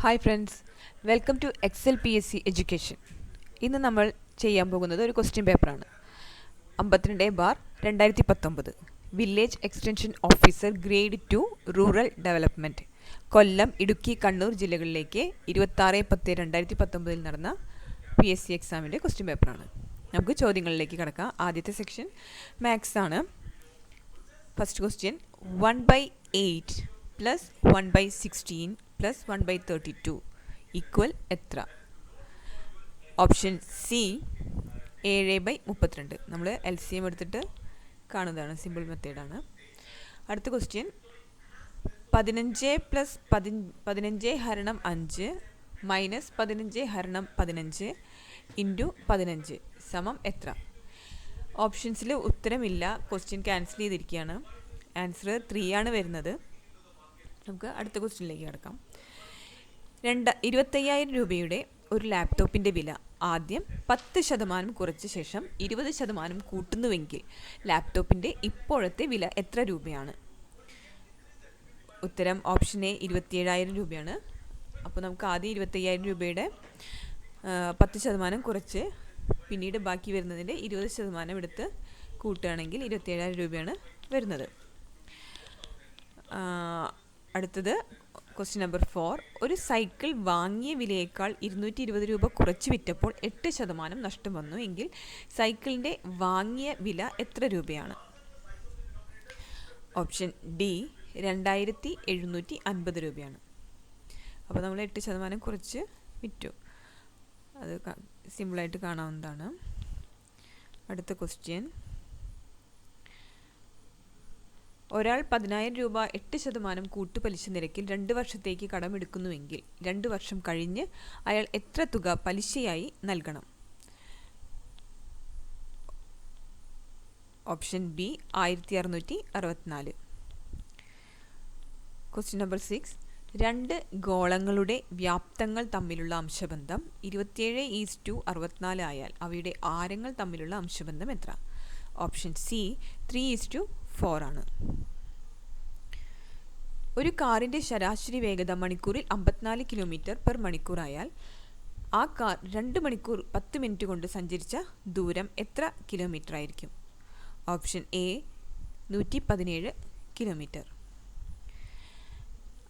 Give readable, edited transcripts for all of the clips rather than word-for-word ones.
Hi friends, welcome to Excel PSC education. ഇന്ന് നമ്മൾ ചെയ്യാൻ പോകുന്നത് ഒരു ക്വസ്റ്റ്യൻ പേപ്പറാണ്. 52/2019 village extension officer grade 2 rural development, Kollam, Idukki, Kannur ജില്ലകളിലേക്ക് 26/10/2019 നടന്ന PSC എക്സാമിൻ്റെ ക്വസ്റ്റ്യൻ പേപ്പറാണ്. നമുക്ക് ചോദ്യങ്ങളിലേക്ക് കിടക്കാം. ആദ്യത്തെ സെക്ഷൻ മാത്സ് ആണ്. First question, 1/8 plus 1/16 plus 1/32 equal എത്ര? Option C 7/32. നമ്മൾ LCM എടുത്തിട്ട് കാണുന്നതാണ്, സിമ്പിൾ മെത്തേഡാണ്. അടുത്ത ക്വസ്റ്റ്യൻ, 15 പ്ലസ് 15/5 മൈനസ് 15/15 ഇൻറ്റു 15 സമം എത്ര? ഓപ്ഷൻസിൽ ഉത്തരമില്ല, ക്വസ്റ്റ്യൻ ക്യാൻസൽ ചെയ്തിരിക്കുകയാണ്. ആൻസർ 3 ആണ് വരുന്നത്. നമുക്ക് അടുത്ത ക്വസ്റ്റ്യനിലേക്ക് കിടക്കാം. 25,000 രൂപയുടെ ഒരു ലാപ്ടോപ്പിൻ്റെ വില ആദ്യം 10% കുറച്ച ശേഷം 20% കൂട്ടുന്നുവെങ്കിൽ ലാപ്ടോപ്പിൻ്റെ ഇപ്പോഴത്തെ വില എത്ര രൂപയാണ്? ഉത്തരം ഓപ്ഷൻ എ 27,000 രൂപയാണ്. അപ്പോൾ നമുക്ക് ആദ്യം 25,000 രൂപയുടെ 10% കുറച്ച് പിന്നീട് ബാക്കി വരുന്നതിൻ്റെ 20% എടുത്ത് കൂട്ടുകയാണെങ്കിൽ 27,000 രൂപയാണ് വരുന്നത്. അടുത്തത് ക്വസ്റ്റ്യൻ നമ്പർ 4. ഒരു സൈക്കിൾ വാങ്ങിയ വിലയേക്കാൾ 220 രൂപ കുറച്ച് വിറ്റപ്പോൾ 8% നഷ്ടം വന്നു എങ്കിൽ സൈക്കിളിൻ്റെ വാങ്ങിയ വില എത്ര രൂപയാണ്? ഓപ്ഷൻ ഡി 2,750 രൂപയാണ്. അപ്പോൾ നമ്മൾ 8% കുറച്ച് വിറ്റു. അത് സിമ്പിളായിട്ട് കാണാവുന്നതാണ്. അടുത്ത ക്വസ്റ്റ്യൻ, ഒരാൾ 10,000 രൂപ 8% കൂട്ടുപലിശ നിരക്കിൽ 2 വർഷത്തേക്ക് കടമെടുക്കുന്നുവെങ്കിൽ 2 വർഷം കഴിഞ്ഞ് അയാൾ എത്ര തുക പലിശയായി നൽകണം? Option B 1,664. Question number 6. 2 ഗോളങ്ങളുടെ വ്യാപ്തങ്ങൾ തമ്മിലുള്ള അംശബന്ധം 27:64 ആയാൽ അവയുടെ ആരങ്ങൾ തമ്മിലുള്ള അംശബന്ധം എത്ര? ഓപ്ഷൻ സി 3:4 ആണ്. ഒരു കാറിൻ്റെ ശരാശരി വേഗത മണിക്കൂറിൽ 54 km/മണിക്കൂർ ആയാൽ ആ കാർ 2 മണിക്കൂർ 10 മിനിറ്റ് കൊണ്ട് സഞ്ചരിച്ച ദൂരം എത്ര കിലോമീറ്റർ ആയിരിക്കും? Option A 117 kilometre.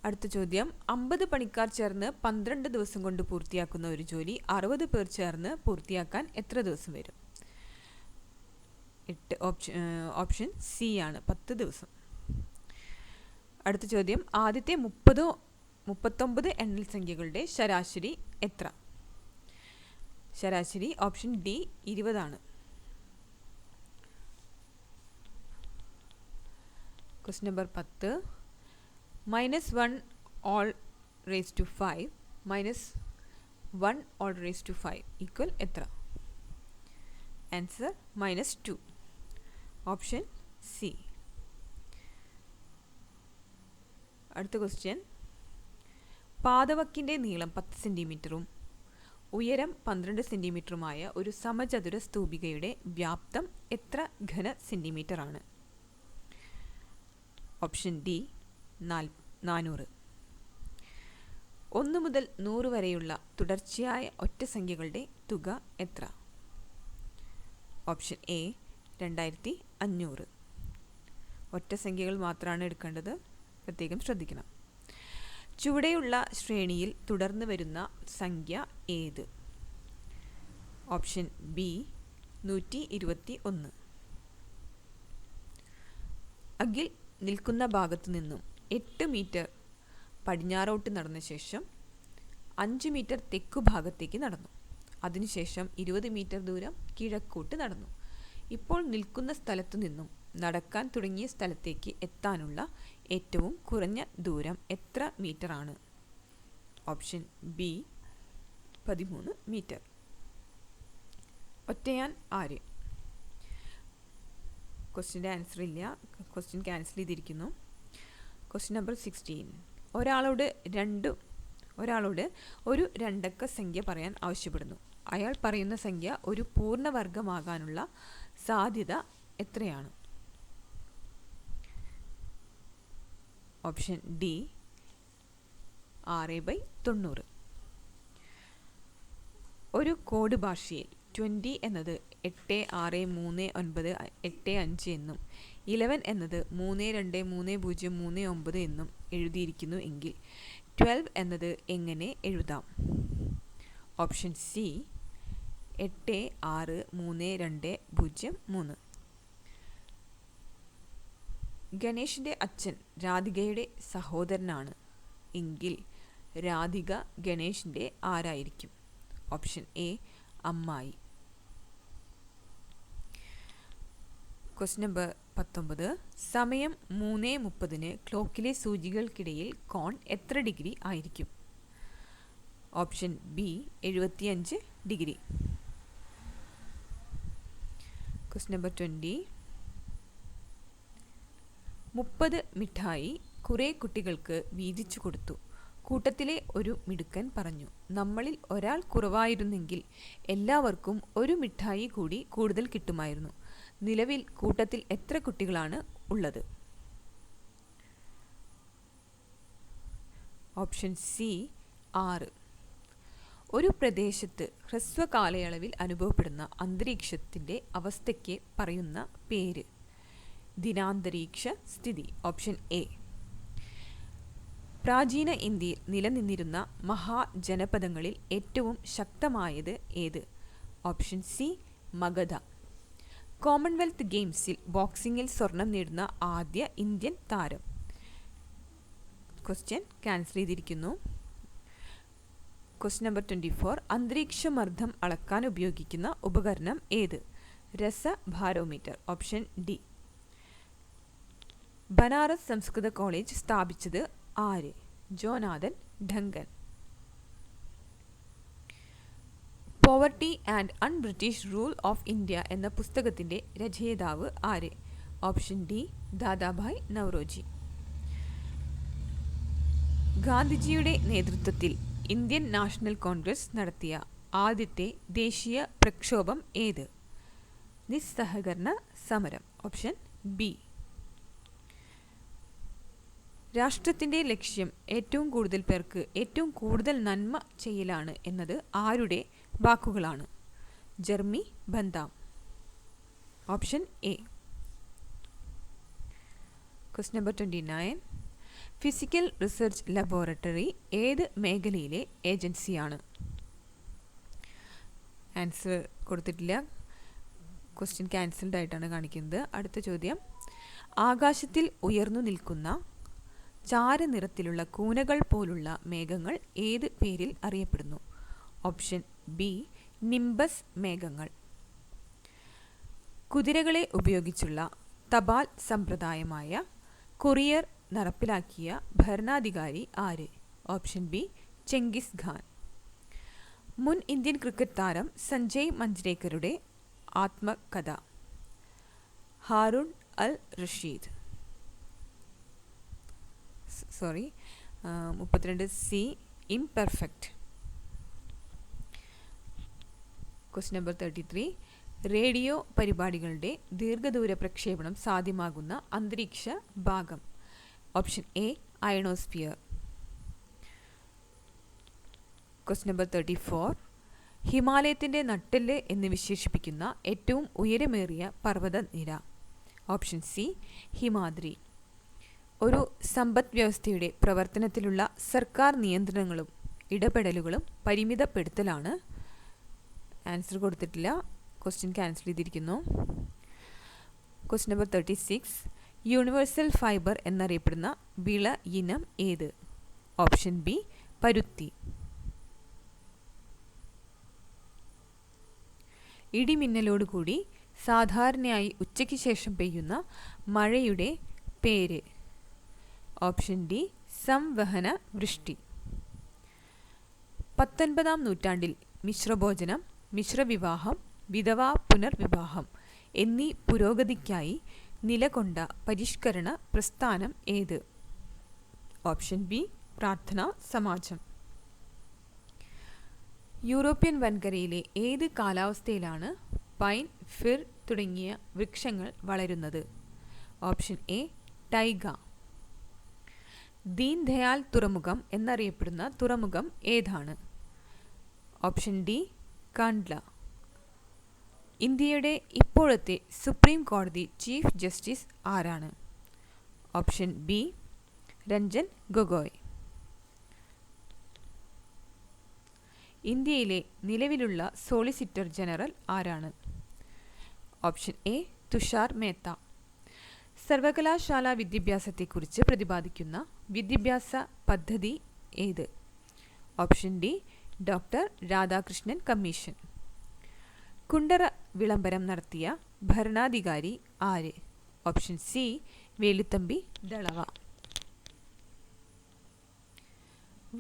അടുത്ത ചോദ്യം, 50 പണിക്കാർ ചേർന്ന് 12 ദിവസം കൊണ്ട് പൂർത്തിയാക്കുന്ന ഒരു ജോലി 60 പേർ ചേർന്ന് പൂർത്തിയാക്കാൻ എത്ര ദിവസം വരും? ഓപ്ഷൻ സി ആണ്, 10 ദിവസം. അടുത്ത ചോദ്യം, ആദ്യത്തെ 39 എണ്ണൽ സംഖ്യകളുടെ ശരാശരി എത്ര? ശരാശരി ഓപ്ഷൻ ഡി 20 ആണ്. Question number 10. -1 all raised to 5 minus 1 all raised to 5 equal എത്ര? ആൻസർ -2. Option C. അടുത്ത ക്വസ്റ്റ്യൻ, പാദവക്കിൻ്റെ നീളം 10 സെൻറ്റിമീറ്ററും ഉയരം 12 സെൻറ്റിമീറ്ററുമായ ഒരു സമചതുര സ്തൂപികയുടെ വ്യാപ്തം എത്ര ഘന സെൻറ്റിമീറ്റർ ആണ്? Option D 400. 1 മുതൽ 100 വരെയുള്ള തുടർച്ചയായ ഒറ്റസംഖ്യകളുടെ തുക എത്ര? Option A 2,500. ഒറ്റസംഖ്യകൾ മാത്രമാണ് എടുക്കേണ്ടത്, പ്രത്യേകം ശ്രദ്ധിക്കണം. ചുവടെയുള്ള ശ്രേണിയിൽ തുടർന്ന് വരുന്ന സംഖ്യ ഏത്? Option B 121. അഖിൽ നിൽക്കുന്ന ഭാഗത്തു നിന്നും 8 മീറ്റർ പടിഞ്ഞാറോട്ട് നടന്ന ശേഷം 5 മീറ്റർ തെക്കു ഭാഗത്തേക്ക് നടന്നു. അതിനുശേഷം 20 മീറ്റർ ദൂരം കിഴക്കോട്ട് നടന്നു. ഇപ്പോൾ നിൽക്കുന്ന സ്ഥലത്തു നിന്നും നടക്കാൻ തുടങ്ങിയ സ്ഥലത്തേക്ക് എത്താനുള്ള ഏറ്റവും കുറഞ്ഞ ദൂരം എത്ര മീറ്റർ ആണ്? Option B 13 metre. ഒറ്റയാൻ ആര്? ക്വസ്റ്റ്യൻ്റെ ആൻസർ ഇല്ല, ക്വസ്റ്റ്യൻ ക്യാൻസൽ ചെയ്തിരിക്കുന്നു. Question number 16. ഒരാളോട് ഒരു 2 അക്ക സംഖ്യ പറയാൻ ആവശ്യപ്പെടുന്നു. അയാൾ പറയുന്ന സംഖ്യ ഒരു പൂർണ്ണവർഗമാകാനുള്ള സാധ്യത എത്രയാണ്? Option D 6/90. ഒരു കോഡ് ഭാഷയിൽ 20 എന്നത് 863985 എന്നും 11 എന്നത് 323039 എന്നും എഴുതിയിരിക്കുന്നു എങ്കിൽ 12 എന്നത് എങ്ങനെ എഴുതാം? Option C 863203. ഗണേഷിൻ്റെ അച്ഛൻ രാധികയുടെ സഹോദരനാണ് എങ്കിൽ രാധിക ഗണേഷിൻ്റെ ആരായിരിക്കും? ഓപ്ഷൻ എ അമ്മായി. Question number 19. സമയം 3:30 ക്ലോക്കിലെ സൂചികൾക്കിടയിൽ കോൺ എത്ര ഡിഗ്രി ആയിരിക്കും? Option B 75 degree. Question number 20. 30 മിഠായി കുറേ കുട്ടികൾക്ക് വീതിച്ചു കൊടുത്തു. കൂട്ടത്തിലെ ഒരു മിടുക്കൻ പറഞ്ഞു, നമ്മളിൽ ഒരാൾ കുറവായിരുന്നെങ്കിൽ എല്ലാവർക്കും ഒരു മിഠായി കൂടി കൂടുതൽ കിട്ടുമായിരുന്നു. നിലവിൽ കൂട്ടത്തിൽ എത്ര കുട്ടികളാണ് ഉള്ളത്? Option C 6. ഒരു പ്രദേശത്ത് ഹ്രസ്വ കാലയളവിൽ അനുഭവപ്പെടുന്ന അന്തരീക്ഷത്തിൻ്റെ അവസ്ഥയ്ക്ക് പറയുന്ന പേര്? ദിനാന്തരീക്ഷ സ്ഥിതി. Option A. പ്രാചീന ഇന്ത്യയിൽ നിലനിന്നിരുന്ന മഹാജനപദങ്ങളിൽ ഏറ്റവും ശക്തമായത് ഏത്? Option C Magadha. കോമൺവെൽത്ത് ഗെയിംസിൽ ബോക്സിംഗിൽ സ്വർണം നേടുന്ന ആദ്യ ഇന്ത്യൻ താരം? ക്വസ്റ്റ്യൻ ക്യാൻസൽ ചെയ്തിരിക്കുന്നു. Question number 24. അന്തരീക്ഷമർദ്ദം അളക്കാൻ ഉപയോഗിക്കുന്ന ഉപകരണം ഏത്? രസഭാരോമീറ്റർ. Option D. ബനാറസ് സംസ്കൃത കോളേജ് സ്ഥാപിച്ചത് ആര്? Jonathan Duncan. Poverty and un-British rule of India എന്ന പുസ്തകത്തിൻ്റെ രചയിതാവ് ആര്? Option D Dadabhai Naoroji. ഗാന്ധിജിയുടെ നേതൃത്വത്തിൽ ഇന്ത്യൻ നാഷണൽ കോൺഗ്രസ് നടത്തിയ ആദ്യത്തെ ദേശീയ പ്രക്ഷോഭം ഏത്? നിസ്സഹകരണ സമരം. Option B. രാഷ്ട്രത്തിൻ്റെ ലക്ഷ്യം ഏറ്റവും കൂടുതൽ പേർക്ക് ഏറ്റവും കൂടുതൽ നന്മ ചെയ്യലാണ് എന്നത് ആരുടെ വാക്കുകളാണ്? Jeremy Bentham. Option A. Question number 29. Physical research laboratory ഏത് മേഖലയിലെ ഏജൻസിയാണ്? ആൻസർ കൊടുത്തിട്ടില്ല. ക്വസ്റ്റ്യൻ ക്യാൻസൽഡ് ആയിട്ടാണ് കാണിക്കുന്നത്. അടുത്ത ചോദ്യം. ആകാശത്തിൽ ഉയർന്നു നിൽക്കുന്ന ചാരനിറത്തിലുള്ള കൂനകൾ പോലുള്ള മേഘങ്ങൾ ഏത് പേരിൽ അറിയപ്പെടുന്നു? ഓപ്ഷൻ ബി നിംബസ് മേഘങ്ങൾ. കുതിരകളെ ഉപയോഗിച്ചുള്ള തപാൽ സമ്പ്രദായമായ കൊറിയർ നടപ്പിലാക്കിയ ഭരണാധികാരി ആര്? Option B Genghis Khan. മുൻ ഇന്ത്യൻ ക്രിക്കറ്റ് താരം സഞ്ജയ് മഞ്ജ്രേക്കറുടെ ആത്മകഥ? Harun al Rashid. 32 C imperfect. Question number 33. Radio പരിപാടികളുടെ ദീർഘദൂര പ്രക്ഷേപണം സാധ്യമാകുന്ന അന്തരീക്ഷ ഭാഗം? Option A ionosphere. Question number 34. ഹിമാലയത്തിൻ്റെ നട്ടെല്ല് എന്ന് വിശേഷിപ്പിക്കുന്ന ഏറ്റവും ഉയരമേറിയ പർവ്വതനിര? Option C Himadri. ഒരു സമ്പദ് വ്യവസ്ഥയുടെ പ്രവർത്തനത്തിലുള്ള സർക്കാർ നിയന്ത്രണങ്ങളും ഇടപെടലുകളും പരിമിതപ്പെടുത്തലാണ്? ആൻസർ കൊടുത്തിട്ടില്ല. ക്വസ്റ്റ്യൻ ക്യാൻസൽ ചെയ്തിരിക്കുന്നു. Question number 36. യൂണിവേഴ്സൽ ഫൈബർ എന്നറിയപ്പെടുന്ന വിള ഇനം ഏത്? ഓപ്ഷൻ ബി പരുത്തി. ഇടിമിന്നലോടുകൂടി സാധാരണയായി ഉച്ചയ്ക്ക് ശേഷം പെയ്യുന്ന മഴയുടെ പേര്? ഓപ്ഷൻ ഡി സംവഹന വൃഷ്ടി. 19-ാം നൂറ്റാണ്ടിൽ മിശ്രഭോജനം, മിശ്രവിവാഹം, വിധവാ പുനർവിവാഹം എന്നീ പുരോഗതിക്കായി നിലകൊണ്ട പരിഷ്കരണ പ്രസ്ഥാനം ഏത്? ഓപ്ഷൻ ബി പ്രാർത്ഥനാ സമാജം. യൂറോപ്യൻ വൻകരയിലെ ഏത് കാലാവസ്ഥയിലാണ് പൈൻ, ഫിർ തുടങ്ങിയ വൃക്ഷങ്ങൾ വളരുന്നത്? Option A taiga. Deen Dayal തുറമുഖം എന്നറിയപ്പെടുന്ന തുറമുഖം ഏതാണ്? Option D Kandla. ഇന്ത്യയുടെ ഇപ്പോഴത്തെ സുപ്രീം കോടതി ചീഫ് ജസ്റ്റിസ് ആരാണ്? Option B Ranjan Gogoi. ഇന്ത്യയിലെ നിലവിലുള്ള സോളിസിറ്റർ ജനറൽ ആരാണ്? Option A Tushar Mehta. സർവകലാശാല വിദ്യാഭ്യാസത്തെക്കുറിച്ച് പ്രതിപാദിക്കുന്ന വിദ്യാഭ്യാസ പദ്ധതി ഏത്? Option D doctor Radhakrishnan commission. Kundara വിളംബരം നടത്തിയ ഭരണാധികാരി ആര്? Option C Veluthampi Dalawa.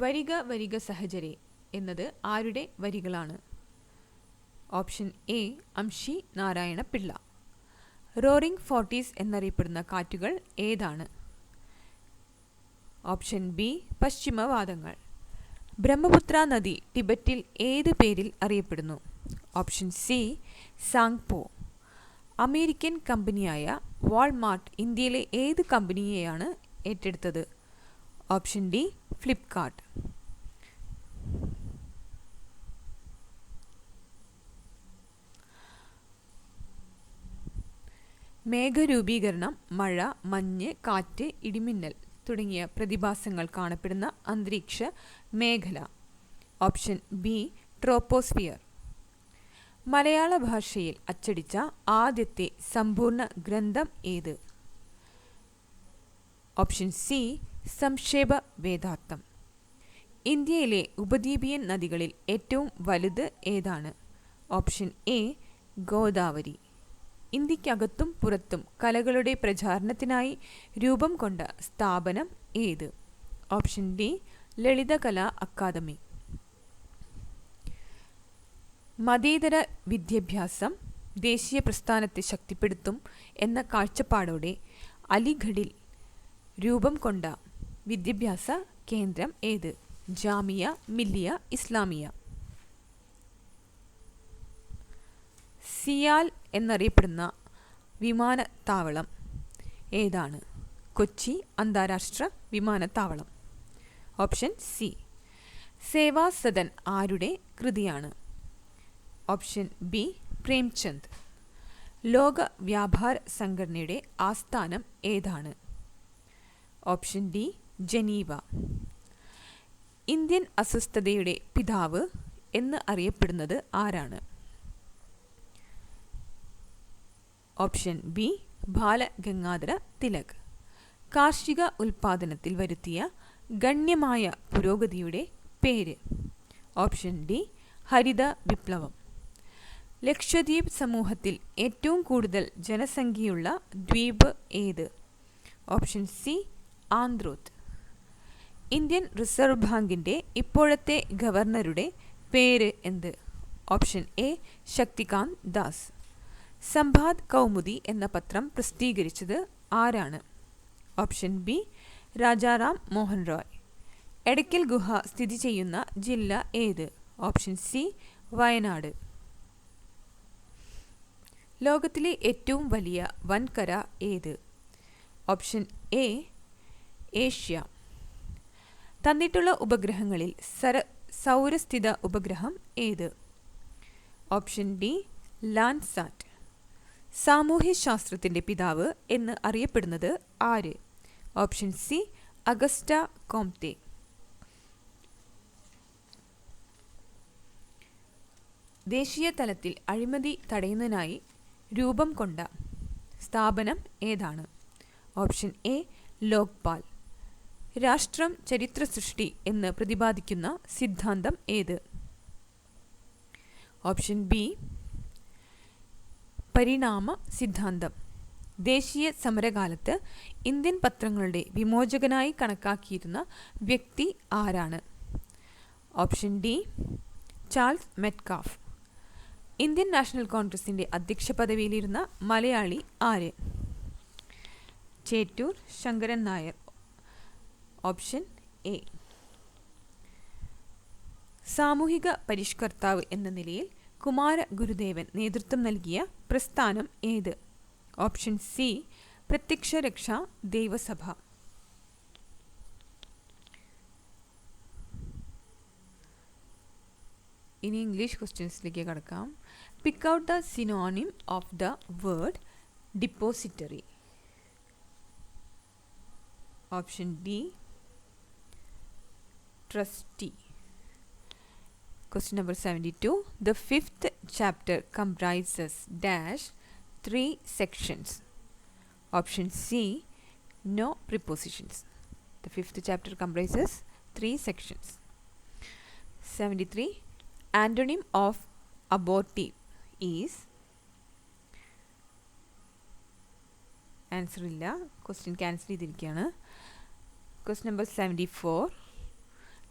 വരിക വരിക സഹചരെ എന്നത് ആരുടെ വരികളാണ്? Option A Amshi Narayana Pillai. Roaring forties എന്നറിയപ്പെടുന്ന കാറ്റുകൾ ഏതാണ്? Option B പശ്ചിമവാദങ്ങൾ. ബ്രഹ്മപുത്ര നദി ടിബറ്റിൽ ഏത് പേരിൽ അറിയപ്പെടുന്നു? Option C Tsangpo. അമേരിക്കൻ കമ്പനിയായ വാൾമാർട്ട് ഇന്ത്യയിലെ ഏത് കമ്പനിയെയാണ് ഏറ്റെടുത്തത്? Option D Flipkart. മേഘരൂപീകരണം, മഴ, മഞ്ഞ്, കാറ്റ്, ഇടിമിന്നൽ തുടങ്ങിയ പ്രതിഭാസങ്ങൾ കാണപ്പെടുന്ന അന്തരീക്ഷ മേഖല? Option B troposphere. മലയാള ഭാഷയിൽ അച്ചടിച്ച ആദ്യത്തെ സമ്പൂർണ്ണ ഗ്രന്ഥം ഏത്? ഓപ്ഷൻ സി സംക്ഷേപ വേദാന്തം. ഇന്ത്യയിലെ ഉപദ്വീപീയൻ നദികളിൽ ഏറ്റവും വലുത് ഏതാണ്? Option A Godavari. ഇന്ത്യക്കകത്തും പുറത്തും കലകളുടെ പ്രചാരണത്തിനായി രൂപം കൊണ്ട സ്ഥാപനം ഏത്? Option D Lalithakala Akademi. മതേതര വിദ്യാഭ്യാസം ദേശീയ പ്രസ്ഥാനത്തെ ശക്തിപ്പെടുത്തും എന്ന കാഴ്ചപ്പാടോടെ അലിഗഡിൽ രൂപം കൊണ്ട വിദ്യാഭ്യാസ കേന്ദ്രം ഏത്? ജാമിയ മില്ലിയ ഇസ്ലാമിയ. സിയാൽ എന്നറിയപ്പെടുന്ന വിമാനത്താവളം ഏതാണ്? കൊച്ചി അന്താരാഷ്ട്ര വിമാനത്താവളം. Option C. സേവാ സദൻ ആരുടെ കൃതിയാണ്? Option B Premchand. ലോക വ്യാപാര സംഘടനയുടെ ആസ്ഥാനം ഏതാണ്? Option D Geneva. ഇന്ത്യൻ അസ്വസ്ഥതയുടെ പിതാവ് എന്ന് അറിയപ്പെടുന്നത് ആരാണ്? Option B Balagangadhara Tilak. കാർഷിക ഉൽപാദനത്തിൽ വരുത്തിയ ഗണ്യമായ പുരോഗതിയുടെ പേര്? ഓപ്ഷൻ ഡി ഹരിത വിപ്ലവം. ലക്ഷദ്വീപ് സമൂഹത്തിൽ ഏറ്റവും കൂടുതൽ ജനസംഖ്യയുള്ള ദ്വീപ് ഏത്? Option C Androth. Indian reserve ബാങ്കിൻ്റെ ഇപ്പോഴത്തെ ഗവർണറുടെ പേര് എന്ത്? Option A Shaktikanta Das. സംബാദ് കൗമുദി എന്ന പത്രം പ്രസിദ്ധീകരിച്ചത് ആരാണ്? Option B Rajaram Mohan Roy. എടയ്ക്കൽ ഗുഹ സ്ഥിതി ചെയ്യുന്ന ജില്ല ഏത്? Option C Wayanad. ലോകത്തിലെ ഏറ്റവും വലിയ വൻകര ഏത്? Option A Asia. തന്നിട്ടുള്ള ഉപഗ്രഹങ്ങളിൽ സൗരസ്ഥിത ഉപഗ്രഹം ഏത്? Option D Landsat. സാമൂഹ്യശാസ്ത്രത്തിൻ്റെ പിതാവ് എന്ന് അറിയപ്പെടുന്നത് ആര്? Option C Agusta Comte. ദേശീയ തലത്തിൽ അഴിമതി തടയുന്നതിനായി രൂപം കൊണ്ട സ്ഥാപനം ഏതാണ്? Option A Lokpal. രാഷ്ട്രം ചരിത്ര സൃഷ്ടി എന്ന് പ്രതിപാദിക്കുന്ന സിദ്ധാന്തം ഏത്? ഓപ്ഷൻ ബി പരിണാമ സിദ്ധാന്തം. ദേശീയ സമരകാലത്ത് ഇന്ത്യൻ പത്രങ്ങളുടെ വിമോചകനായി കണക്കാക്കിയിരുന്ന വ്യക്തി ആരാണ്? Option D Charles Metcalfe. Indian national കോൺഗ്രസിൻ്റെ അധ്യക്ഷ പദവിയിലിരുന്ന മലയാളി ആര്? ചേറ്റൂർ ശങ്കരൻ നായർ. Option A. സാമൂഹിക പരിഷ്കർത്താവ് എന്ന നിലയിൽ കുമാര ഗുരുദേവൻ നേതൃത്വം നൽകിയ പ്രസ്ഥാനം ഏത്? Option C Prathyaksharaksha ദേവസഭ. ഇനി ഇംഗ്ലീഷ് ക്വസ്റ്റ്യൻസിലേക്ക് കടക്കാം. Pick out the synonym of the word depository. Option D trustee. Question number 72. The fifth chapter comprises dash 3 sections. Option C, no prepositions. The fifth chapter comprises 3 sections. 73. Antonym of abortive is. Answer illa. Question cancel ചെയ്തിരിക്കുകയാണ്. Question number 74.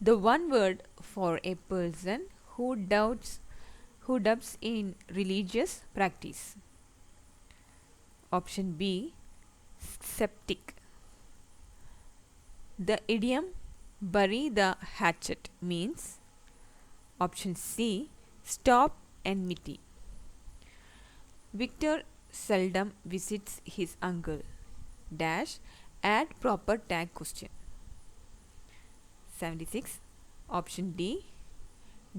The one word for a person who doubts in religious practice. Option B, skeptic. The idiom bury the hatchet means. Option C, stop enmity. Victor seldom visits his uncle. Dash, add proper tag question. 76. Option D,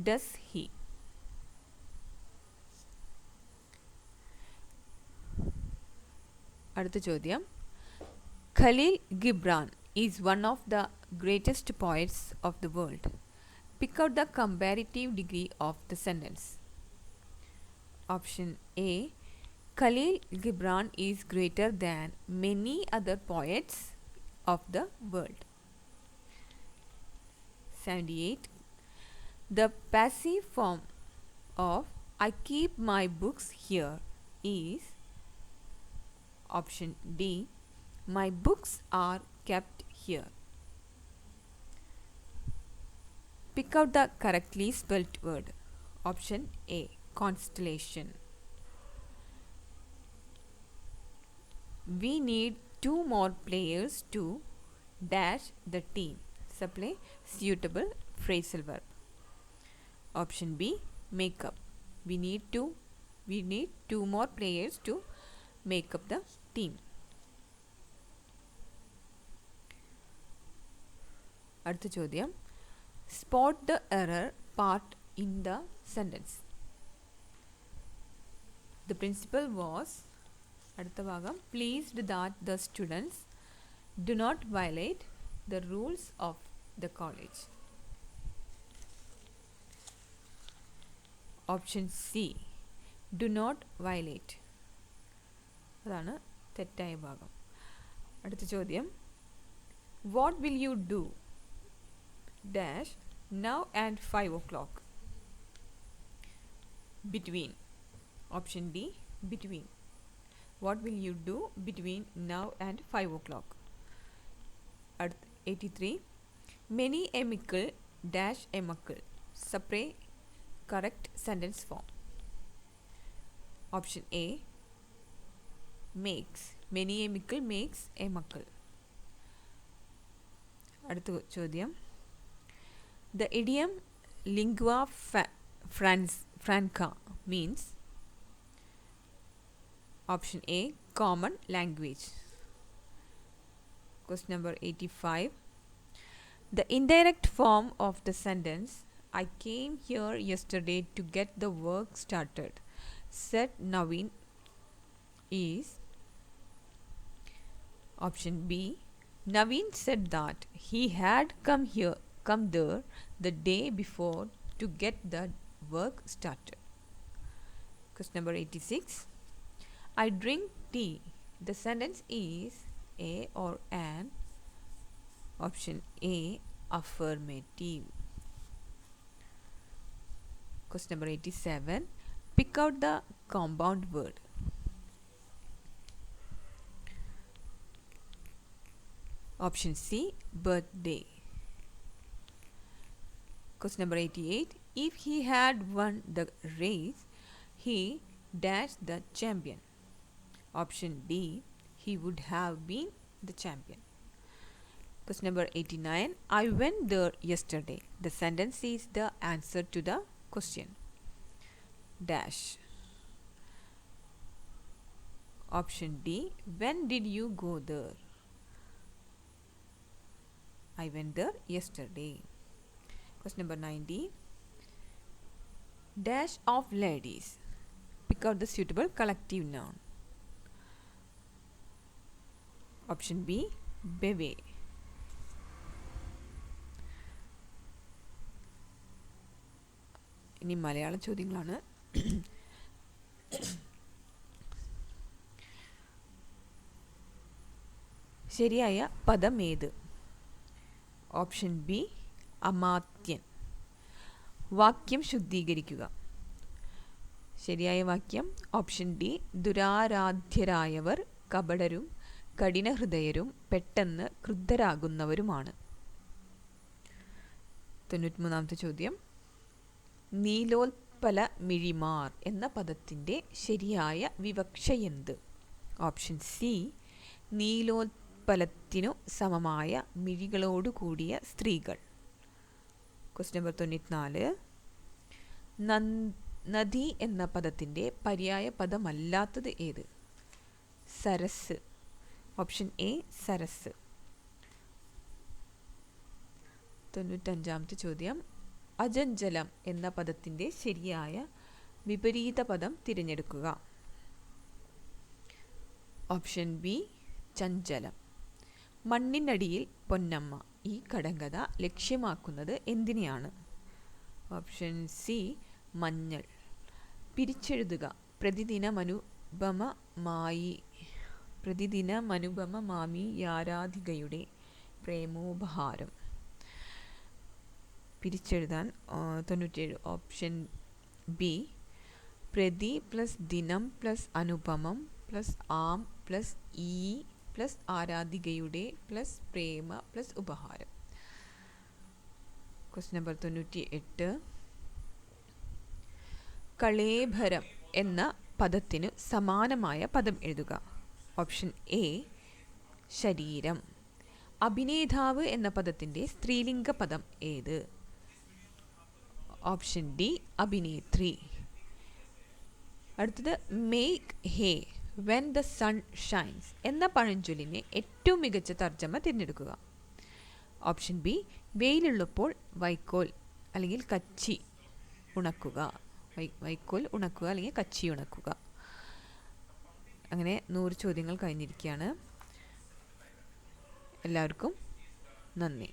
does he. അടുത്ത ചോദ്യം. Khalil Gibran is one of the greatest poets of the world. Pick out the comparative degree of the sentence. Option A, Khalil Gibran is greater than many other poets of the world. 78. The passive form of I keep my books here is. Option D, my books are kept here. Pick out the correctly spelled word. Option A, constellation. We need 2 more players to dash the team. Supply suitable phrasal verb. Option B, make up. We need 2 more players to make up the team. അടുത്ത ചോദ്യം. Spot the error part in the sentence. The principal was. അടുത്ത ഭാഗം. Pleased that the students do not violate the rules of the college. Option C, do not violate. അതാണ് തെറ്റായ ഭാഗം. അടുത്ത ചോദ്യം. What will you do dash now and 5 o'clock? Between. Option D, between. What will you do between now and 5 o'clock? 83. Many a mickle dash a muckle. Separate correct sentence form. Option A, makes. Many a mickle makes a muckle. അടുത്ത ചോദ്യം. The idiom lingua franca means. Option A, common language. Question number 85. The indirect form of the sentence I came here yesterday to get the work started, said Naveen is. Option B, Naveen said that he had come there the day before to get the work started. Question number 86. I drink tea. The sentence is a or an. Option A, affirmative. Question number 87. Pick out the compound word. Option C, birthday. Question number 88. If he had won the race, he dashed the champion. Option D, he would have been the champion. Question number 89. I went there yesterday. The sentence is the answer to the question. Dash. Option D. When did you go there? I went there yesterday. Question number 90. Dash of ladies. Pick out the suitable collective noun. Option B, beve. ഇനി മലയാള ചോദ്യങ്ങളാണ്. ശരിയായ പദം ഏത്? Option B, അമാത്യൻ. വാക്യം ശുദ്ധീകരിക്കുക. ശരിയായ വാക്യം ഓപ്ഷൻ ഡി, ദുരാരാധ്യരായവർ കപടരും കഠിനഹൃദയരും പെട്ടെന്ന് ക്രുദ്ധരാകുന്നവരുമാണ്. 93-ാമത്തെ ചോദ്യം. നീലോത്പല മിഴിമാർ എന്ന പദത്തിൻ്റെ ശരിയായ വിവക്ഷയെന്ത്? ഓപ്ഷൻ സി, നീലോത്പലത്തിനു സമമായ മിഴികളോടു കൂടിയ സ്ത്രീകൾ. Question number 94. നദി എന്ന പദത്തിൻ്റെ പര്യായ പദമല്ലാത്തത് ഏത്? സരസ്. ഓപ്ഷൻ എ, സരസ്. 95-ാമത്തെ ചോദ്യം. അജഞ്ചലം എന്ന പദത്തിൻ്റെ ശരിയായ വിപരീത പദം തിരഞ്ഞെടുക്കുക. ഓപ്ഷൻ ബി, ചഞ്ചലം. മണ്ണിനടിയിൽ പൊന്നമ്മ ഈ കടങ്കഥ ലക്ഷ്യമാക്കുന്നത് എന്തിനെയാണ്? ഓപ്ഷൻ സി, മഞ്ഞൾ. പിരിച്ചെഴുതുക. പ്രതിദിനമനുപമമാമി യാരാധികയുടെ പ്രേമോപഹാരം. പിരിച്ചെഴുതാൻ 97. ഓപ്ഷൻ ബി, പ്രതി പ്ലസ് ദിനം പ്ലസ് അനുപമം പ്ലസ് ആം പ്ലസ് ഈ പ്ലസ് ആരാധികയുടെ പ്ലസ് പ്രേമ പ്ലസ് ഉപഹാരം. Question number 98. കളേഭരം എന്ന പദത്തിനു സമാനമായ പദം എഴുതുക. ഓപ്ഷൻ എ, ശരീരം. അഭിനേതാവ് എന്ന പദത്തിൻ്റെ സ്ത്രീലിംഗ പദം ഏത്? ഓപ്ഷൻ ഡി, അഭിനേത്രി. അടുത്തത് make hay when the sun shines എന്ന പഴഞ്ചൊല്ലിനെ ഏറ്റവും മികച്ച തർജ്ജമ തിരഞ്ഞെടുക്കുക. ഓപ്ഷൻ ബി, വെയിലുള്ളപ്പോൾ വൈക്കോൽ അല്ലെങ്കിൽ കച്ചി ഉണക്കുക. വൈക്കോൽ ഉണക്കുക അല്ലെങ്കിൽ കച്ചി ഉണക്കുക. അങ്ങനെ 100 ചോദ്യങ്ങൾ കഴിഞ്ഞിരിക്കുകയാണ്. എല്ലാവർക്കും നന്ദി.